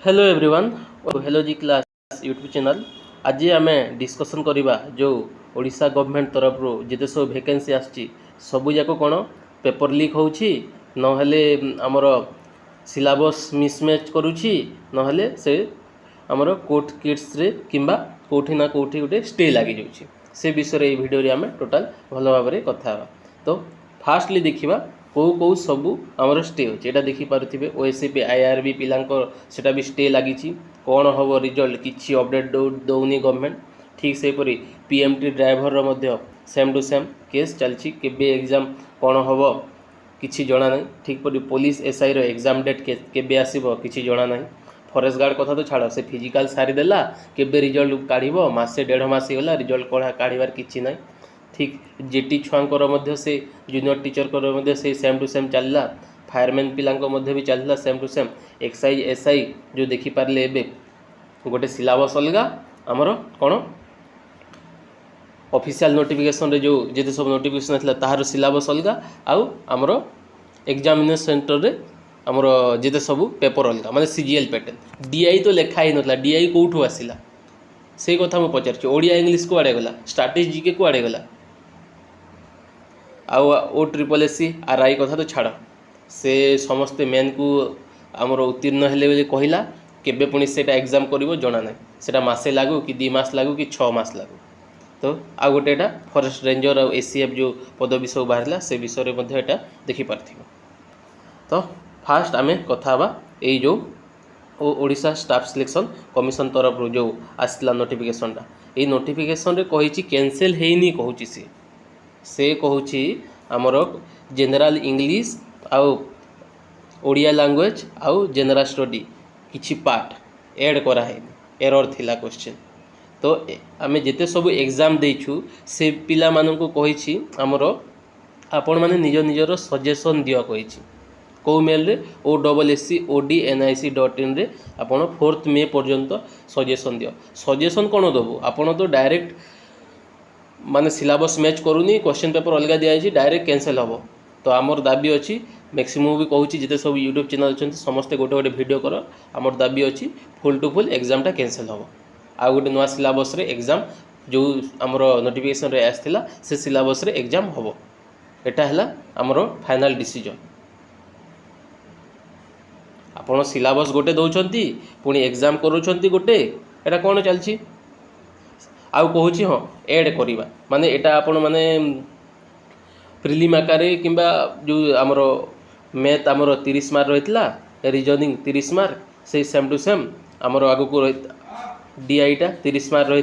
Hello everyone. Hello जी class YouTube channel. आज आम discussion करवा जो ओडिशा गवर्नमेंट तरफ जिते सब वैकेंसी आसची सबू जाक कौन पेपर लीक होउछि नहले आमर सिलेबस मिसमैच करुछि नहले से आमर कोर्ट केस रे किंबा कोठी ना कोठी गोटे स्टे लगी जाउछि से विषय ये वीडियो आम टोटाल भल भाव में कथा। तो फास्टली देखा कौ कौ सबू आमर स्टे अच्छे यहाँ देखिपे ओएसपी आईआरबी पिलांकर सेटा भी स्टे लगी कौन हम रिजल्ट किसी अपडेट दौनी गवर्नमेंट ठीक से PMT driver same to same case चलती केबे एग्जाम कौन हम किसी जना ना ठीक परी पुलिस एसआई एग्जाम डेट केबे आसीबो किसी जना ना। फॉरेस्ट गार्ड कथा तो छाड़ से फिजिकाल सारीदेला केबे रिजल्ट काढ़ मासे 1.5 मास गला रिजल्ट काढ़ार किसी ना। ठीक जेटी छुआंकर से जूनियर टीचर को से सेम टू सेम चलला फायरमैन पिला भी चलला same to same excise SI जो देखिपारे ए गोटे सिलेबस अलग आमर कौन ऑफिशियल नोटिफिकेशन रे जो जिते सब नोटिफिकेशन था ताहार सिलेबस अलग आमर एग्जामिनेशन सेंटर रे आमर जिते सब पेपर अलग माने सीजीएल पैटर्न डीआई तो लिखाई नथला डीआई कौटू आसिला से कथा मुझे पचार ओडिया इंग्लिश कुआड़े गला स्टाटिक्स जीके कुआड़े गला ओ ट्रिपल एससी आरआई कथा तो छाड़ से समस्ते मेन को आमर उत्तीर्ण हेले बोली कहला केबे पुणी सेटा एग्जाम करिवो जना ना सेटा मासे लागू कि 2 मास लागू कि 6 मास लागू। तो आ गोटे एटा फॉरेस्ट रेंजर और एसीएफ जो पदवी सब बाहरला से विषय में एटा देखि पारथिबो। तो फास्ट आमे कथा बा ए जो ओडिशा स्टाफ सिलेक्शन कमिशन तरफ जो आसला नोटिफिकेशनटा ये नोटिफिकेशन रे कहिछि कैंसिल हेइनी कहूछि से कहूछि आमर जनरल इंग्लिश आउ ओडिया लैंग्वेज आउ जनरल स्टडी किछि पार्ट ऐड करा है एरर थिला क्वेश्चन। तो आमे जेते सब एग्जाम देइछु से पिला माननको कहिछि आमर आपण माने निज निजर सजेशन दियो कहिछि कौ मेल रे OSSC.ODNIC.in रे आपण 4 मे पर्यंत सजेशन दियो। सजेशन कौन दबो आपण तो डायरेक्ट माने सिलेबस मैच करूनी क्वेश्चन पेपर अलग दिखाई डायरेक्ट कैंसिल हम। तो आमर दाबी अच्छी मैक्सिमम भी कहूँ जिते सब यूट्यूब चैनल अच्छा समस्ते गोटे गोटे वीडियो कर आमर दाबी अच्छी फुल टू फुल एग्जामटा कैंसिल हम आउ गोटे नुआ सिलेबस रे एग्जाम जो आमर नोटिफिकेशन रे आसला से सिलेबस रे एग्जाम हम एटा हला आमर फाइनल डिसीजन। आपण सिलेबस गोटे दौरान पुणी एग्जाम करूँच गोटे एटा कौन चलती आउ कहूँ हाँ ऐड करवा माने एटा आपण माने प्रिलिम आकार किंबा जो आमर मैथ आमर 30 मार्क रही रीजनिंग 30 मार्क से सेम टू सेम आमर आग को डीआईटा 30 मार्क रही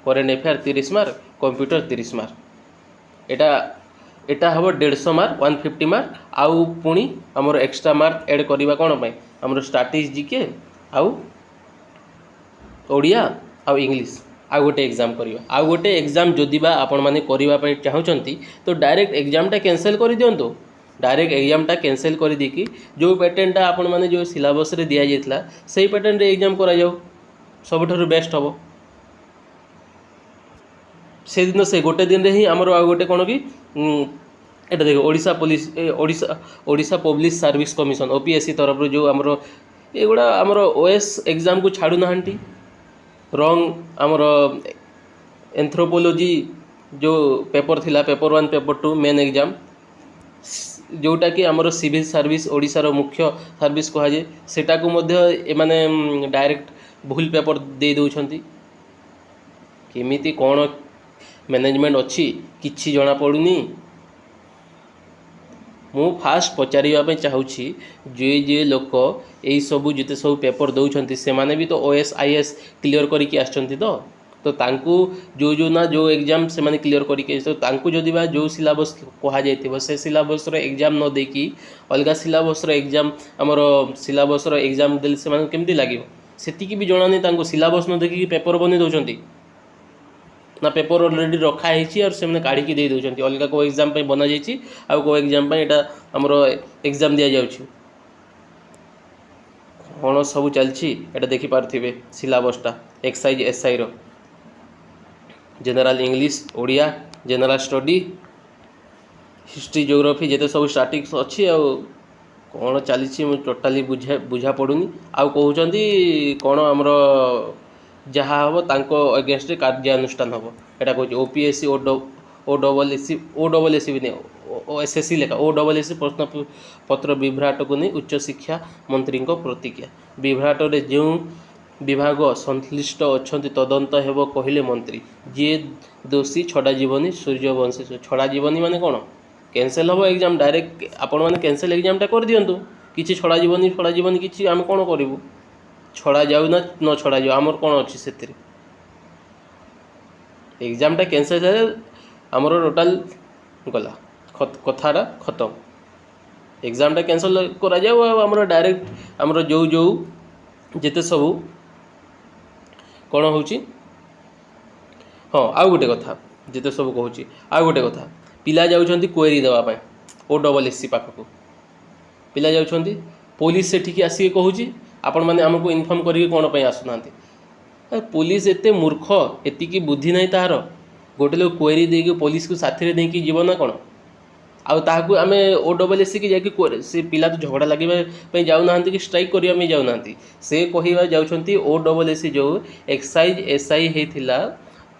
current affair 30 mark computer 30 mark एटा हम 150 मार्क 150 मार्क आउ पुणी आमर एक्स्ट्रा मार्क ऐड करवा कौन पाई आमर स्टैटिक्स जीके आउ ओडिया आउ इंग्लिश आउ गोटे एग्जाम करवा आउ गोटे एग्जाम जदि बा आपण माने करबा चाहूँगी तो डायरेक्ट एग्जामटा कैंसिल कर दिंतु डायरेक्ट एग्जामटा कैंसिल कर देकी जो पैटर्नटा आपण माने जो सिलेबस रे दिया जाइतला सेही पैटर्न रे एग्जाम करा जाऊ सबुठारु बेस्ट हम। से दिन से गोटे दिन रे ही आमर आ गोटे कौन कि एटा देख Odisha public service commission OPSC तरफ जो आमर एगुड़ा आमर ओएस एग्जाम को छाड़ू नाहांटी रंग आमर एंथ्रोपोलॉजी जो पेपर थिला पेपर 1 पेपर 2 मेन एग्जाम जोटा कि आमर सिविल सर्विस ओडिशार मुख्य सर्विस कहुए सेटा को मध्य माने डायरेक्ट भूल पेपर दे दउछंती केमिति कौन मैनेजमेंट अच्छी किछि जना पड़ुनी। मु फास्ट पचारिबा चाहूँगी जे लोक यही सबू जिते सब पेपर दौरान से माने भी तो OSIS क्लियर करके आसछंती तो तांकू जो ना जो एग्जाम से माने क्लियर करके तो तांकू जदि बा जो सिलेबस कहा जाइथिबो से सिलेबस रो एग्जाम न देकी अलग सिलेबस रो एग्जाम आमर सिलेबस रो एग्जाम देले से माने केमती लागिवो सेतिकी भी जणा नै तांकू सिलेबस न देखी पेपर बने दउछंती ना पेपर ऑलरेडी रखा है और से काढ़ी दे दौरान अलग को एग्जाम पे बना जाइए आउ को एग्जाम पे एटा आमर एग्जाम दि जाउछि कौन सब चलछि एटा देखि पारथिबे सिलेबसटा एक्साइज एसआई रो general English Odia general study history geography जेते सब स्टैटिक्स अच्छी कौन चली टोटाली बुझा पड़ूनी आउ कहते कौन आमर जहाँ हम तांको अगेंस्ट कार्यानुष्ठान हम एटा कहूँ ओपीएससी ओ डबल एस भी नहीं एसएससी लेखा ओ डबल एस प्रश्न पत्र विभ्राट को नहीं उच्च शिक्षा मंत्री प्रतिक्रिया विभ्राट में जो विभाग संश्लिष्ट अच्छा तदंत हेब कहले मंत्री जी दोषी छड़ा जीवनी सूर्यवंशी छड़ा जीवनी माने कौन कैंसल हम एग्जाम डायरेक्ट आपण मैंने कैंसल एग्जामटा कर दिंतु किसी छड़ा जीवनी किसी आम कौन करूँ छड़ा जाऊ ना न छड़ा जाऊ आमर कौन अच्छी से एग्जामटा कैंसल है आमर टोटाल गला कथाटा खत्म एग्जामटा कैंसल करा जाऊ आमर डायरेक्ट आमर जो जो जिते सबू कौन हो हाँ आउ गोटे कथा जिते सब कहूँ आउ गोटे कथा पिला जाउछंती क्वेरी देवाई ओ डबल एस सी पाखक पिला जाउछंती पुलिस सेठिकी आसिक कहूँ आपण मैंने आमको इनफर्म करिके कौन पे आसुना पुलिस एते मूर्ख एतिकी बुद्धि नहीं तार गोटे लोग क्वेरी देकी पुलिस को साथी देकी जीव ना कौन आउ ताकू आम ओ डबल एस सी की जाकि से पिला तो झगड़ा लगे जाऊना कि स्ट्राइक करने जाऊना से कहवा जाउछंती ओ डबल एस सी जो एक्साइज एसआई होता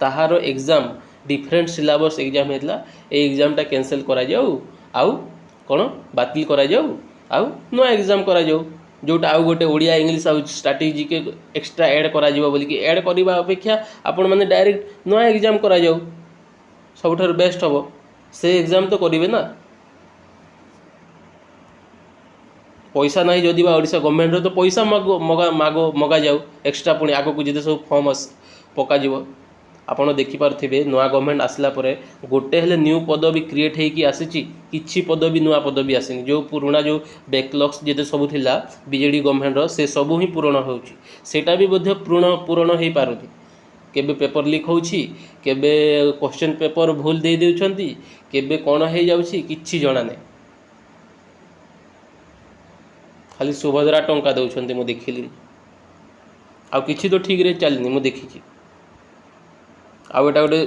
ताहार एग्जाम डिफरेंट सिलेबस एग्जाम होता ए एग्जामटा कैंसल करा जाऊ आउ कौन बातिल करा जाऊ आउ नुआ एग्जाम करा जाऊ जोटा आउ गोटे ओडिया इंग्लिश आउ स्ट्राटेजी के एक्स्ट्रा ऐड करा जिवो बोली कि ऐड करबा अपेक्षा आपण माने डायरेक्ट नुआ एग्जाम करा जाऊ सबठार बेस्ट हम से एग्जाम तो करेंगे ना पैसा ना जदि ओडिशा गवर्नमेंट तो पैसा मगा जाऊ एक्स्ट्रा पुणी आगक जिते सब फॉर्म पका आपड़ देखिपे नुआ गवर्नमेंट आसला गोटे हेले न्यू पदवी क्रिएट होगी आसी किछि पदवी नुआ पदवी आसनी जो पुराणा जो बैकलॉग्स जिते सब थिला बीजेडी गवर्नमेंट से सबू ही पूरण होटा भी बोधे पूरण हो पारुनी केबे पेपर लीक होछि केबे क्वेश्चन पेपर भूल दे देउछंती केबे कौन हो जाउछि किछि जणा नै खाली सुभद्रा टंका दउछंती मु देखिली आ किछि तो ठीक रे चलनी मु देखिछि आउ एटा गोटे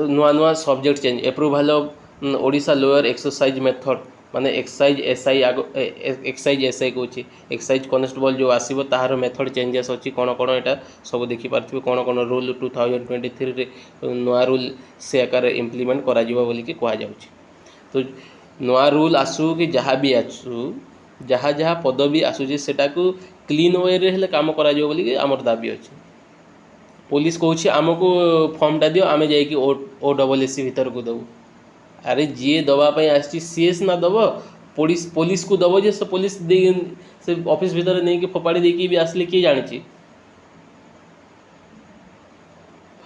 नुआ नुआ subject change approval of Odisha lower exercise method माने एक्साइज एसआई कहूँ एक्साइज कनेस्टेबल जो आसो तार मेथड चेंजेस अच्छी कौन कौन यहाँ सब देखिपे कौन कौन रूल 2023 नुआ रूल से आकार इम्प्लीमेंट करा बोलिकी कहुँ तो नुआ रूल आसू कि जहाँ भी आसू जहाँ जहाँ पदवी आसूसी सेटा को क्लीन वे हेले काम करा बोलिकी आमर दाबी अच्छे पुलिस कहूँ आमको फॉर्मटा दियो आमे जाइए ओ डबल एस सी भीतर को दबू अरे जी दवापाई आसी सीएस ना दब पुलिस को दब जे पुलिस से ऑफिस भीतर नहीं कि फोपाड़ी देकी भी आसले किए जानी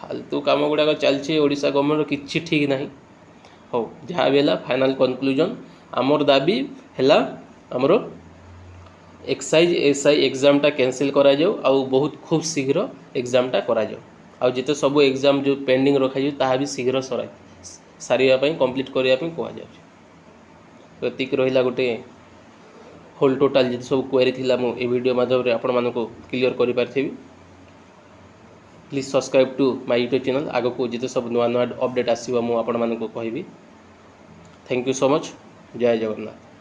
फालतू काम गुड़ाक चलছে ओडिशा गवर्नमेंट किछि ठीक नहीं हो जहाँ भी है फाइनल कंक्लूजन आमर दाबी है आमर एक्साइज एसआई एग्जामटा कैंसिल करा जाऊ आउ बहुत खूब शीघ्र एग्जामटा करा जाऊ आउ जिते सब एग्जाम जो पेंडिंग रखा ताहा भी शीघ्र सारिया कंप्लीट करने कहुँ तो एतिक रहा गोटे होल टोटाल जिते सब क्वेरी थी मुझे वीडियो माध्यम आपण मानक क्लियर कर पारि please subscribe to my YouTube channel आग को जिते सब नुआ नुआ अपडेट आसो मुझे आपण मानक कहबी थैंक यू सो मच जय जगन्नाथ।